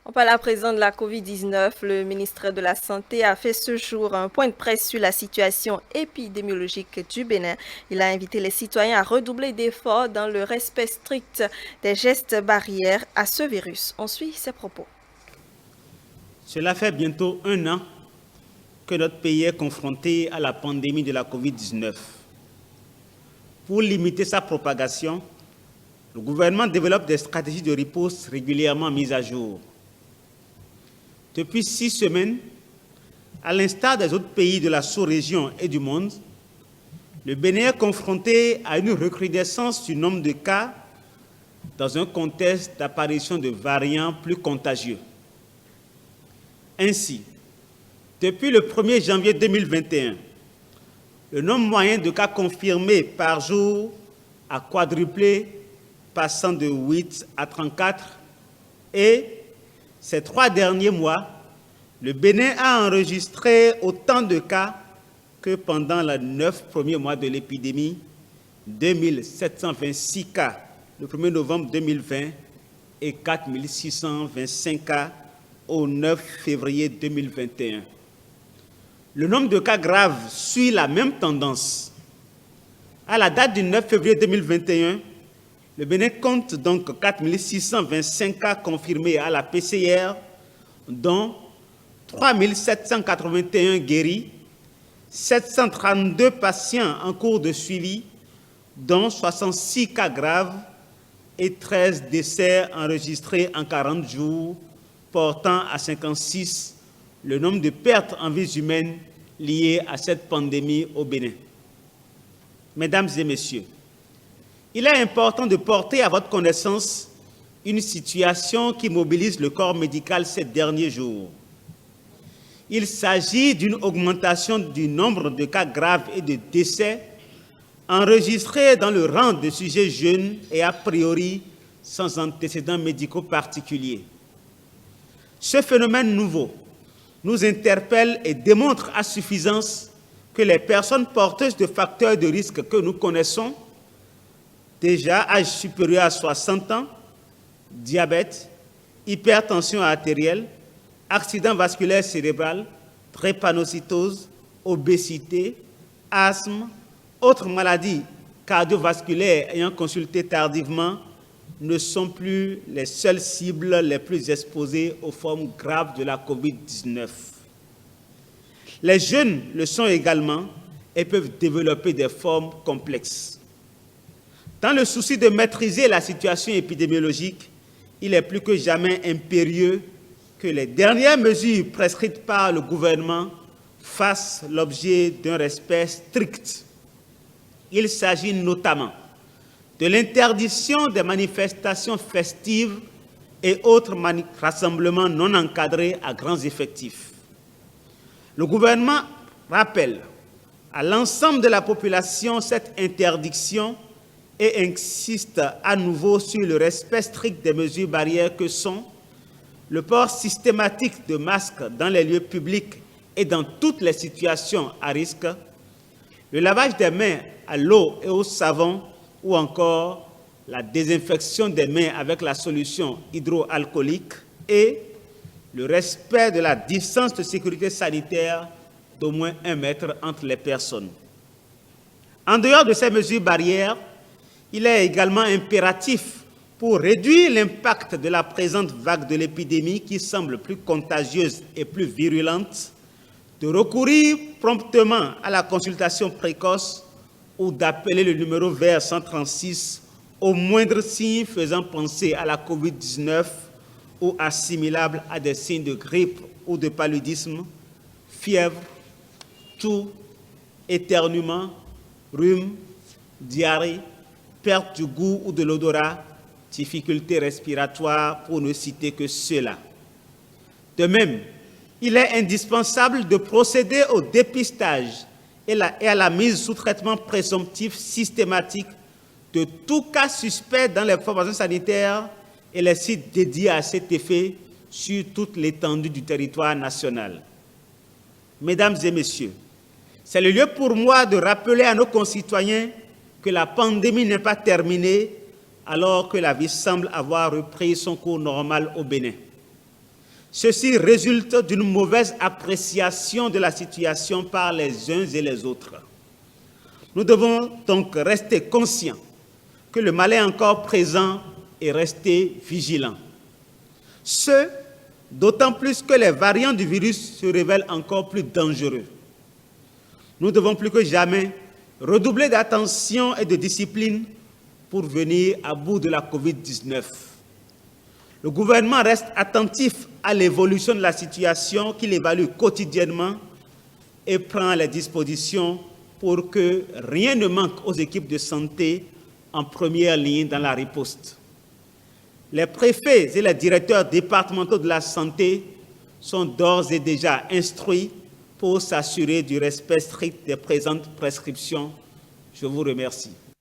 On parle à présent de la COVID-19. Le ministre de la Santé a fait ce jour un point de presse sur la situation épidémiologique du Bénin. Il a invité les citoyens à redoubler d'efforts dans le respect strict des gestes barrières à ce virus. On suit ses propos. Cela fait bientôt un an que notre pays est confronté à la pandémie de la COVID-19. Pour limiter sa propagation, le gouvernement développe des stratégies de riposte régulièrement mises à jour. Depuis 6 semaines, à l'instar des autres pays de la sous-région et du monde, le Bénin est confronté à une recrudescence du nombre de cas dans un contexte d'apparition de variants plus contagieux. Ainsi, depuis le 1er janvier 2021, le nombre moyen de cas confirmés par jour a quadruplé, passant de 8 à 34, et ces 3 derniers mois, le Bénin a enregistré autant de cas que pendant les 9 premiers mois de l'épidémie, 2726 cas le 1er novembre 2020 et 4625 cas au 9 février 2021. Le nombre de cas graves suit la même tendance. À la date du 9 février 2021, le Bénin compte donc 4625 cas confirmés à la PCR, dont 3781 guéris, 732 patients en cours de suivi, dont 66 cas graves et 13 décès enregistrés en 40 jours, portant à 56 le nombre de pertes en vies humaines liées à cette pandémie au Bénin. Mesdames et messieurs, il est important de porter à votre connaissance une situation qui mobilise le corps médical ces derniers jours. Il s'agit d'une augmentation du nombre de cas graves et de décès enregistrés dans le rang de sujets jeunes et a priori sans antécédents médicaux particuliers. Ce phénomène nouveau nous interpelle et démontre à suffisance que les personnes porteuses de facteurs de risque que nous connaissons, déjà âge supérieur à 60 ans, diabète, hypertension artérielle, accident vasculaire cérébral, drépanocytose, obésité, asthme, autres maladies cardiovasculaires ayant consulté tardivement, ne sont plus les seules cibles les plus exposées aux formes graves de la COVID-19. Les jeunes le sont également et peuvent développer des formes complexes. Dans le souci de maîtriser la situation épidémiologique, il est plus que jamais impérieux que les dernières mesures prescrites par le gouvernement fassent l'objet d'un respect strict. Il s'agit notamment de l'interdiction des manifestations festives et autres rassemblements non encadrés à grands effectifs. Le gouvernement rappelle à l'ensemble de la population cette interdiction et insiste à nouveau sur le respect strict des mesures barrières que sont le port systématique de masques dans les lieux publics et dans toutes les situations à risque, le lavage des mains à l'eau et au savon ou encore la désinfection des mains avec la solution hydroalcoolique et le respect de la distance de sécurité sanitaire d'au moins 1 mètre entre les personnes. En dehors de ces mesures barrières, il est également impératif pour réduire l'impact de la présente vague de l'épidémie qui semble plus contagieuse et plus virulente, de recourir promptement à la consultation précoce ou d'appeler le numéro vert 136 au moindre signe faisant penser à la COVID-19 ou assimilable à des signes de grippe ou de paludisme, fièvre, toux, éternuement, rhume, diarrhée, perte du goût ou de l'odorat, difficultés respiratoires pour ne citer que cela. De même, il est indispensable de procéder au dépistage et à la mise sous traitement présomptif systématique de tout cas suspect dans les formations sanitaires et les sites dédiés à cet effet sur toute l'étendue du territoire national. Mesdames et messieurs, c'est le lieu pour moi de rappeler à nos concitoyens que la pandémie n'est pas terminée alors que la vie semble avoir repris son cours normal au Bénin. Ceci résulte d'une mauvaise appréciation de la situation par les uns et les autres. Nous devons donc rester conscients que le mal est encore présent et rester vigilants. Ce, d'autant plus que les variants du virus se révèlent encore plus dangereux. Nous devons plus que jamais redoubler d'attention et de discipline pour venir à bout de la COVID-19. Le gouvernement reste attentif à l'évolution de la situation qu'il évalue quotidiennement et prend les dispositions pour que rien ne manque aux équipes de santé en première ligne dans la riposte. Les préfets et les directeurs départementaux de la santé sont d'ores et déjà instruits pour s'assurer du respect strict des présentes prescriptions. Je vous remercie.